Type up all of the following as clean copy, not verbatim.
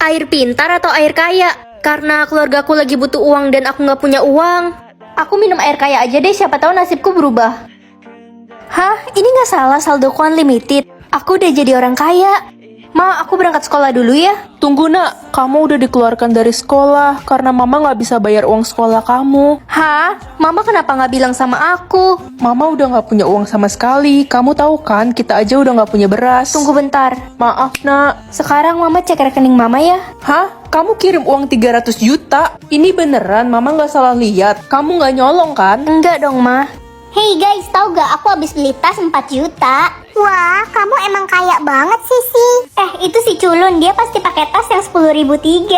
Air pintar atau air kaya? Karena keluargaku lagi butuh uang dan aku nggak punya uang. Aku minum air kaya aja deh, siapa tahu nasibku berubah. Hah? Ini nggak salah, saldoku unlimited. Aku udah jadi orang kaya. Ma, aku berangkat sekolah dulu ya. Tunggu nak, kamu udah dikeluarkan dari sekolah karena mama nggak bisa bayar uang sekolah kamu. Hah? Mama kenapa nggak bilang sama aku? Mama udah nggak punya uang sama sekali. Kamu tahu kan, kita aja udah nggak punya beras. Tunggu bentar. Maaf nak. Sekarang mama cek rekening mama ya. Hah? Kamu kirim uang 300 juta? Ini beneran, mama nggak salah lihat. Kamu nggak nyolong kan? Enggak dong, Ma. Hey guys, tahu gak aku habis beli tas 4 juta. Wah, kamu emang kaya banget sih. Itu si culun, dia pasti pakai tas yang 10.003.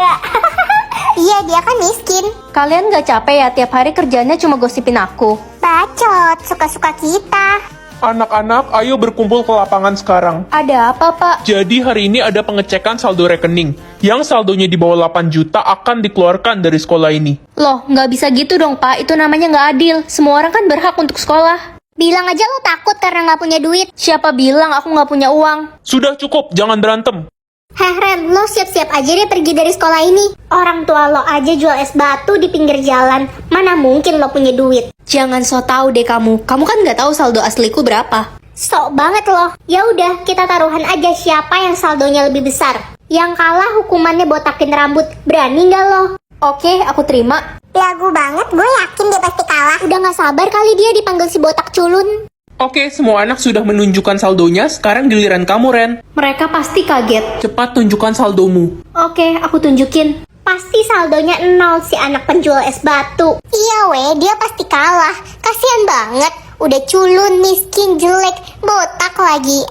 Iya, dia kan miskin. Kalian nggak capek ya tiap hari kerjanya cuma gosipin aku? Bacot, suka-suka kita. Anak-anak, ayo berkumpul ke lapangan sekarang. Ada apa, Pak? Jadi hari ini ada pengecekan saldo rekening. Yang saldonya di bawah 8 juta akan dikeluarkan dari sekolah ini. Loh, nggak bisa gitu dong, Pak. Itu namanya nggak adil. Semua orang kan berhak untuk sekolah. Bilang aja lo takut karena nggak punya duit. Siapa bilang aku nggak punya uang? Sudah cukup, jangan berantem. Heh Ren, lo siap-siap aja deh pergi dari sekolah ini. Orang tua lo aja jual es batu di pinggir jalan. Mana mungkin lo punya duit? Jangan so tau deh kamu. Kamu kan nggak tahu saldo asliku berapa. Sok banget lo. Ya udah, kita taruhan aja siapa yang saldonya lebih besar. Yang kalah hukumannya botakin rambut. Berani nggak lo? Oke, aku terima. Lagu banget, gue yakin dia pasti kalah. Udah gak sabar kali dia dipanggil si botak culun. Oke, semua anak sudah menunjukkan saldonya. Sekarang giliran kamu, Ren. Mereka pasti kaget. Cepat tunjukkan saldomu. Oke, aku tunjukin. Pasti saldonya 0 si anak penjual es batu. Iya weh, dia pasti kalah. Kasian banget. Udah culun, miskin, jelek, botak lagi.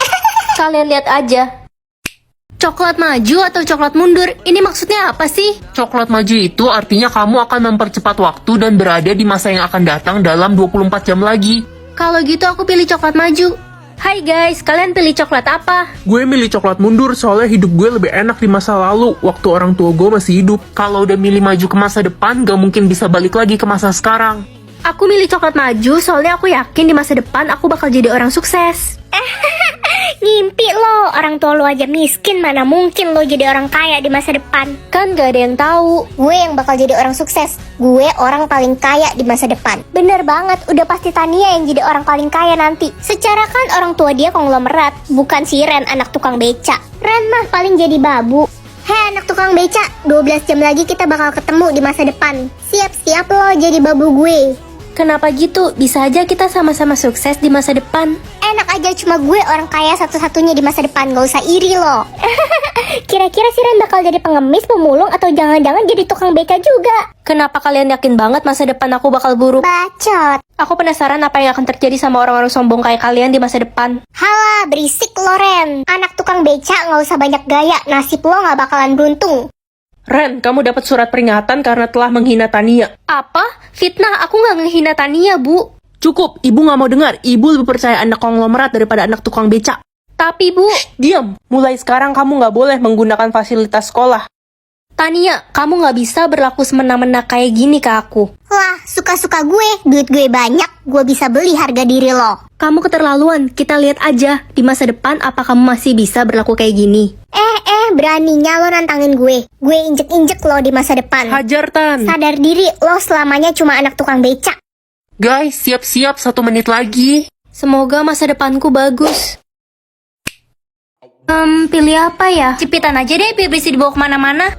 Kalian lihat aja. Coklat maju atau coklat mundur? Ini maksudnya apa sih? Coklat maju itu artinya kamu akan mempercepat waktu dan berada di masa yang akan datang dalam 24 jam lagi. Kalau gitu aku pilih coklat maju. Hai guys, kalian pilih coklat apa? Gue milih coklat mundur soalnya hidup gue lebih enak di masa lalu waktu orang tua gue masih hidup. Kalau udah milih maju ke masa depan, gak mungkin bisa balik lagi ke masa sekarang. Aku milih coklat maju soalnya aku yakin di masa depan aku bakal jadi orang sukses. Ngimpi lo, orang tua lo aja miskin, mana mungkin lo jadi orang kaya di masa depan. Kan gak ada yang tahu. Gue yang bakal jadi orang sukses. Gue orang paling kaya di masa depan. Bener banget, udah pasti Tania yang jadi orang paling kaya nanti. Secara kan orang tua dia konglomerat, bukan si Ren anak tukang beca. Ren mah paling jadi babu. Hei anak tukang beca, 12 jam lagi kita bakal ketemu di masa depan. Siap-siap lo jadi babu gue. Kenapa gitu? Bisa aja kita sama-sama sukses di masa depan. Enak aja, cuma gue orang kaya satu-satunya di masa depan, gak usah iri lo. Kira-kira si Ren bakal jadi pengemis, pemulung, atau jangan-jangan jadi tukang beca juga? Kenapa kalian yakin banget masa depan aku bakal buruk? Bacot. Aku penasaran apa yang akan terjadi sama orang-orang sombong kayak kalian di masa depan. Halah, berisik lo Ren. Anak tukang beca gak usah banyak gaya, nasib lo gak bakalan beruntung. Ren, kamu dapat surat peringatan karena telah menghina Tania. Apa? Fitnah? Aku nggak ngehina Tania, Bu. Cukup, ibu nggak mau dengar. Ibu lebih percaya anak konglomerat daripada anak tukang beca. Tapi, Bu... Diam, mulai sekarang kamu nggak boleh menggunakan fasilitas sekolah. Tania, kamu nggak bisa berlaku semena-mena kayak gini ke aku. Wah, suka-suka gue, duit gue banyak, gue bisa beli harga diri lo. Kamu keterlaluan, kita lihat aja. Di masa depan, apa kamu masih bisa berlaku kayak gini? Beraninya lo nantangin gue. Gue injek-injek lo di masa depan. Hajar, Tan. Sadar diri, lo selamanya cuma anak tukang beca. Guys, siap-siap 1 menit lagi. Semoga masa depanku bagus. Pilih apa ya? Cepitan aja deh, biar bisa dibawa kemana-mana.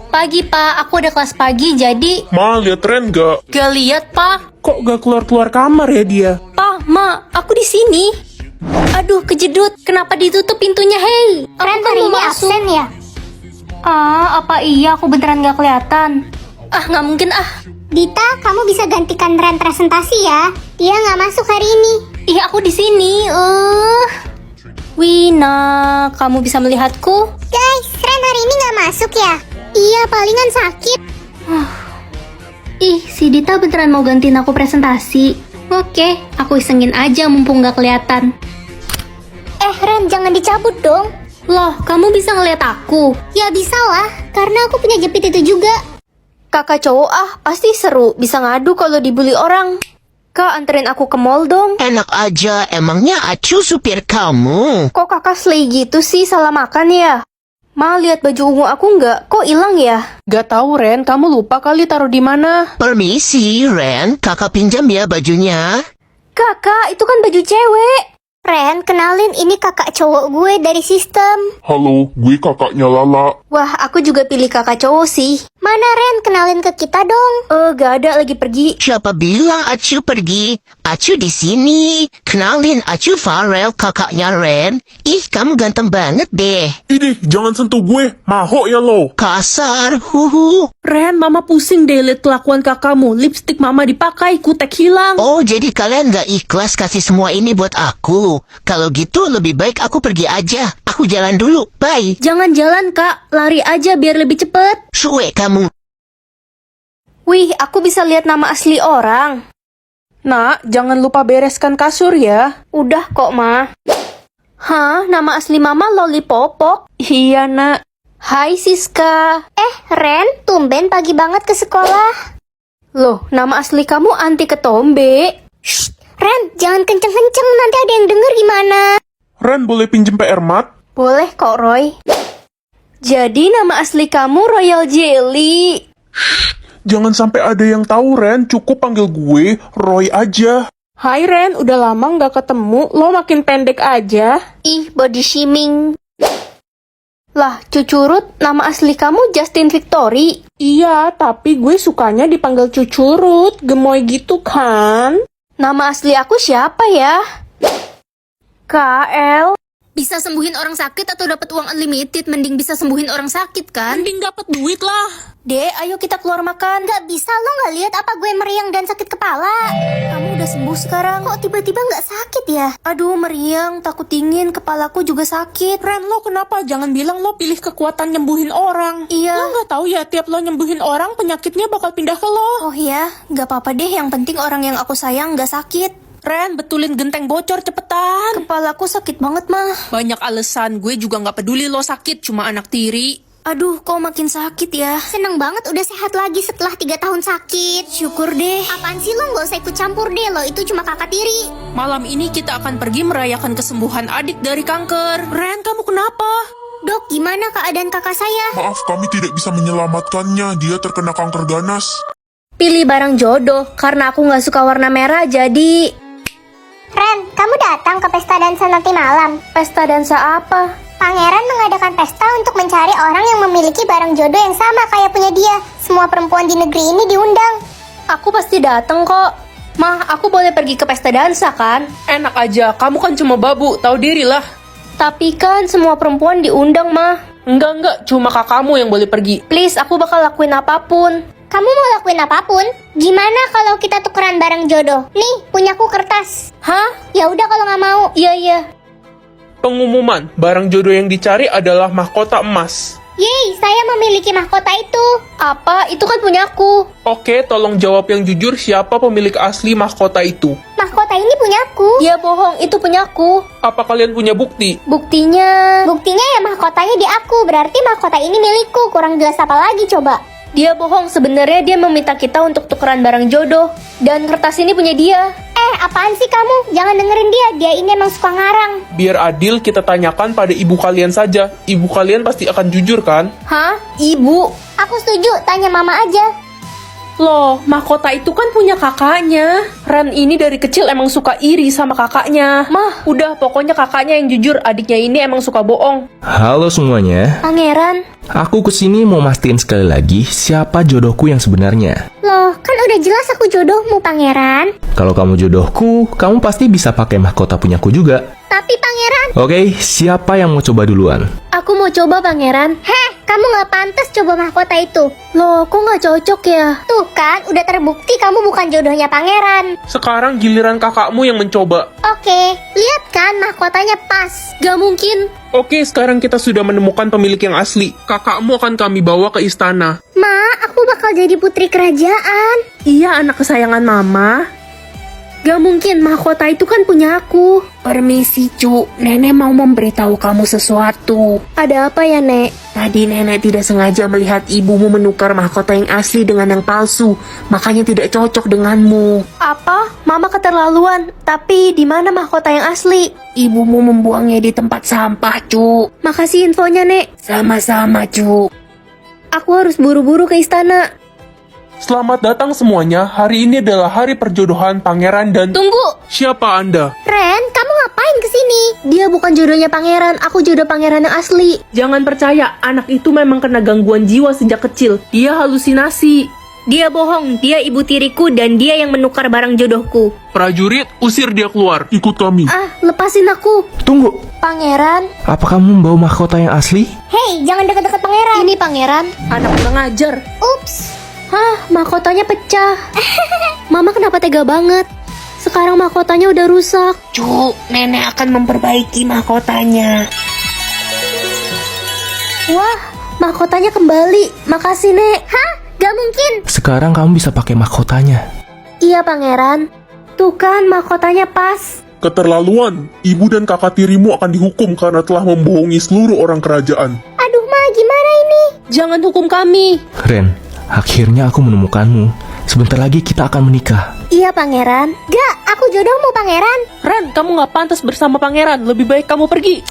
Pagi, Pak. Aku ada kelas pagi, jadi... Ma, lihat Ren gak? Gak lihat, Pak. Kok gak keluar-keluar kamar ya dia? Pak, Ma, aku di sini. Aduh, kejedut. Kenapa ditutup pintunya, hei? Aku Ren kan hari mau ini masuk. absen ya? Apa iya aku beneran gak kelihatan? Nggak mungkin Dita, kamu bisa gantikan Ren presentasi ya. Dia nggak masuk hari ini. Ih, aku di sini. Wina, kamu bisa melihatku? Guys, Ren hari ini nggak masuk ya? Iya, palingan sakit. Ih, si Dita beneran mau gantiin aku presentasi. Oke, aku isengin aja mumpung gak kelihatan. Ren, jangan dicabut dong. Loh, kamu bisa ngeliat aku? Ya bisa lah, karena aku punya jepit itu juga. Kakak cowok pasti seru. Bisa ngadu kalau dibully orang. Kak, anterin aku ke mall dong. Enak aja, emangnya Acu supir kamu? Kok kakak slay gitu sih, salah makan ya? Ma, lihat baju ungu aku nggak? Kok hilang ya? Gak tahu Ren, kamu lupa kali taruh di mana? Permisi, Ren. Kakak pinjam ya bajunya. Kakak, itu kan baju cewek. Ren, kenalin ini kakak cowok gue dari sistem. Halo, gue kakaknya Lala. Wah, aku juga pilih kakak cowok sih. Mana Ren, kenalin ke kita dong. Gak ada, lagi pergi. Siapa bilang Acu pergi? Acu di sini. Kenalin, Acu Farel, kakaknya Ren. Ih, kamu ganteng banget deh. Ini, jangan sentuh gue. Mahok ya lo. Kasar, huhu. Ren, mama pusing deh liat kelakuan kakakmu. Lipstik mama dipakai, kutek hilang. Oh, jadi kalian gak ikhlas kasih semua ini buat aku. Kalau gitu, lebih baik aku pergi aja. Aku jalan dulu, bye. Jangan jalan, Kak. Lari aja biar lebih cepet. Suwe kamu. Wih, aku bisa lihat nama asli orang. Nak, jangan lupa bereskan kasur ya. Udah kok, Ma. Hah, nama asli Mama Lollipopok? Iya, nak. Hai, Siska. Ren, tumben pagi banget ke sekolah. Loh, nama asli kamu Anti Ketombe. Ren, jangan kenceng-kenceng, nanti ada yang denger gimana. Ren, boleh pinjem PR Mat? Boleh kok, Roy. Jadi nama asli kamu Royal Jelly. Jangan sampai ada yang tahu, Ren. Cukup panggil gue Roy aja. Hai Ren, udah lama nggak ketemu. Lo makin pendek aja. Ih, body shaming. Lah, Cucurut, nama asli kamu Justin Victory. Iya, tapi gue sukanya dipanggil Cucurut. Gemoy gitu kan? Nama asli aku siapa ya? KL. Bisa sembuhin orang sakit atau dapat uang unlimited? Mending bisa sembuhin orang sakit kan? Mending dapat duit lah. Dek, ayo kita keluar makan. Gak bisa, lo gak lihat apa gue meriang dan sakit kepala? Kamu udah sembuh sekarang. Kok tiba-tiba gak sakit ya? Aduh, meriang, takut dingin, kepalaku juga sakit. Ren, lo kenapa? Jangan bilang lo pilih kekuatan nyembuhin orang. Iya. Lo nggak tahu ya, tiap lo nyembuhin orang, penyakitnya bakal pindah ke lo. Oh ya, gak apa-apa deh. Yang penting orang yang aku sayang gak sakit. Ren, betulin genteng bocor cepetan. Kepalaku sakit banget, mah. Banyak alasan, gue juga nggak peduli lo sakit, cuma anak tiri. Aduh, kok makin sakit ya? Seneng banget udah sehat lagi setelah 3 tahun sakit. Syukur deh. Apaan sih lo, gak usah ikut campur deh, lo itu cuma kakak tiri. Malam ini kita akan pergi merayakan kesembuhan adik dari kanker. Ren, kamu kenapa? Dok, gimana keadaan kakak saya? Maaf, kami tidak bisa menyelamatkannya. Dia terkena kanker ganas. Pilih barang jodoh. Karena aku gak suka warna merah, jadi... Ren, kamu datang ke pesta dansa nanti malam. Pesta dansa apa? Pangeran mengadakan pesta untuk mencari orang yang memiliki barang jodoh yang sama kayak punya dia. Semua perempuan di negeri ini diundang. Aku pasti dateng kok. Mah, aku boleh pergi ke pesta dansa kan? Enak aja, kamu kan cuma babu, tahu diri lah. Tapi kan semua perempuan diundang, Mah. Enggak, cuma kakakmu yang boleh pergi. Please, aku bakal lakuin apapun. Kamu mau lakuin apapun? Gimana kalau kita tukeran barang jodoh? Nih, punyaku kertas. Hah? Ya udah kalau nggak mau. Iya. Pengumuman, barang jodoh yang dicari adalah mahkota emas. Yeay, saya memiliki mahkota itu. Apa? Itu kan punyaku. Oke, tolong jawab yang jujur siapa pemilik asli mahkota itu. Mahkota ini punyaku. Dia bohong, itu punyaku. Apa kalian punya bukti? Buktinya... Buktinya ya mahkotanya di aku. Berarti mahkota ini milikku. Kurang jelas apa lagi coba? Dia bohong, sebenarnya dia meminta kita untuk tukeran barang jodoh. Dan kertas ini punya dia. Apaan sih kamu? Jangan dengerin dia. Dia ini emang suka ngarang. Biar adil, kita tanyakan pada ibu kalian saja. Ibu kalian pasti akan jujur kan? Hah? Ibu? Aku setuju. Tanya mama aja. Loh, mahkota itu kan punya kakaknya. Ren ini dari kecil emang suka iri sama kakaknya. Mah, udah pokoknya kakaknya yang jujur, adiknya ini emang suka bohong. Halo semuanya, Pangeran? aku kesini mau mastiin sekali lagi siapa jodohku yang sebenarnya. Loh, kan udah jelas aku jodohmu, Pangeran. Kalau kamu jodohku, kamu pasti bisa pakai mahkota punyaku juga. Tapi Pangeran... Oke, siapa yang mau coba duluan? Aku mau coba, Pangeran. Heh, kamu gak pantas coba mahkota itu. Loh, kok gak cocok ya? Tuh kan, udah terbukti kamu bukan jodohnya Pangeran. Sekarang giliran kakakmu yang mencoba. Oke, lihat kan mahkotanya pas. Gak mungkin. Oke, sekarang kita sudah menemukan pemilik yang asli. Kakakmu akan kami bawa ke istana. Ma, aku bakal jadi putri kerajaan. Iya, anak kesayangan mama. Gak mungkin, mahkota itu kan punya aku. Permisi, Cu. Nenek mau memberitahu kamu sesuatu. Ada apa ya, Nek? Tadi nenek tidak sengaja melihat ibumu menukar mahkota yang asli dengan yang palsu, makanya tidak cocok denganmu. Apa? Mama keterlaluan. Tapi di mana mahkota yang asli? Ibumu membuangnya di tempat sampah, Cu. Makasih infonya, Nek. Sama-sama, Cu. Aku harus buru-buru ke istana. Selamat datang semuanya, hari ini adalah hari perjodohan pangeran dan... Tunggu! Siapa Anda? Ren, kamu ngapain kesini? Dia bukan jodohnya pangeran, aku jodoh pangeran yang asli. Jangan percaya, anak itu memang kena gangguan jiwa sejak kecil. Dia halusinasi. Dia bohong, dia ibu tiriku dan dia yang menukar barang jodohku. Prajurit, usir dia keluar. Ikut kami. Ah, lepasin aku. Tunggu, Pangeran, apa kamu membawa mahkota yang asli? Hei, jangan deket-deket pangeran. ini pangeran. Anak kurang ajar. Ups. Hah, mahkotanya pecah. Mama kenapa tega banget? Sekarang mahkotanya udah rusak. Cu, nenek akan memperbaiki mahkotanya. Wah, mahkotanya kembali. Makasih, Nek. Hah? Gak mungkin. Sekarang kamu bisa pakai mahkotanya. Iya, pangeran. Tuh kan, mahkotanya pas. Keterlaluan, ibu dan kakak tirimu akan dihukum karena telah membohongi seluruh orang kerajaan. Aduh, Ma, gimana ini? Jangan hukum kami. Ren, akhirnya aku menemukanmu. Sebentar lagi kita akan menikah. Iya, pangeran. Gak, aku jodohmu pangeran. Ren, kamu nggak pantas bersama pangeran. Lebih baik kamu pergi.